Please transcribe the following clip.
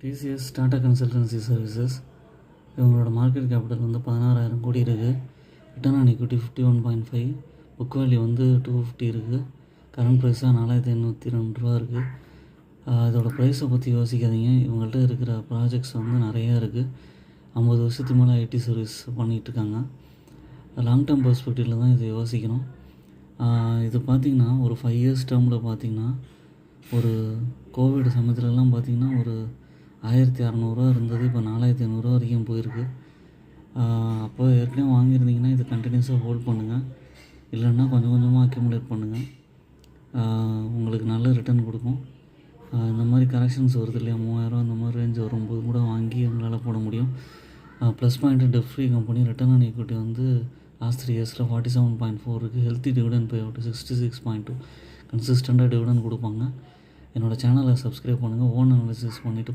TCS Tata consultancy services இவங்களோட market capital வந்து 16,000 கோடி இருக்குது. Return on equity 51.5, book value வந்து 250 இருக்குது. கரண்ட் ப்ரைஸாக 4,802 ரூபா இருக்குது. இதோட ப்ரைஸை பற்றி யோசிக்காதீங்க. இவங்கள்ட்ட இருக்கிற ப்ராஜெக்ட்ஸ் வந்து நிறையா இருக்குது. 50 வருஷத்துக்கு மேலே ஐடி சர்வீஸ் பண்ணிகிட்ருக்காங்க. லாங் டேர்ம் பெர்ஸ்பெக்டிவில் தான் இதை யோசிக்கணும். இது பார்த்திங்கன்னா ஒரு 5 இயர்ஸ் டேர்மில் பார்த்திங்கன்னா ஒரு கோவிட் சமயத்துலலாம் பார்த்திங்கன்னா ஒரு 1,600 இருந்தது. இப்போ 4,500 வரைக்கும் போயிருக்கு. அப்போ ஏற்கனவே வாங்கியிருந்தீங்கன்னா இது கண்டினியூஸாக ஹோல்ட் பண்ணுங்கள். இல்லைன்னா கொஞ்சம் கொஞ்சமாக அக்யூமுலேட் பண்ணுங்கள். உங்களுக்கு நல்ல ரிட்டர்ன் கொடுக்கும். இந்த மாதிரி கரெக்ஷன்ஸ் வருது இல்லையா, 3,000 இந்த மாதிரி ரேஞ்ச் வரும்போது கூட வாங்கி உங்களால் போட முடியும். Plus point debt free company. Return on equity வந்து லாஸ்ட் 3 இயர்ஸில் 47.4 இருக்குது. Healthy dividend pay out 66.2. கன்சிஸ்டண்ட்டாக டிவிடன் கொடுப்பாங்க. என்னோடய சேனலை சப்ஸ்கிரைப் பண்ணுங்கள். ஓன் அனாலிசிஸ் பண்ணிவிட்டு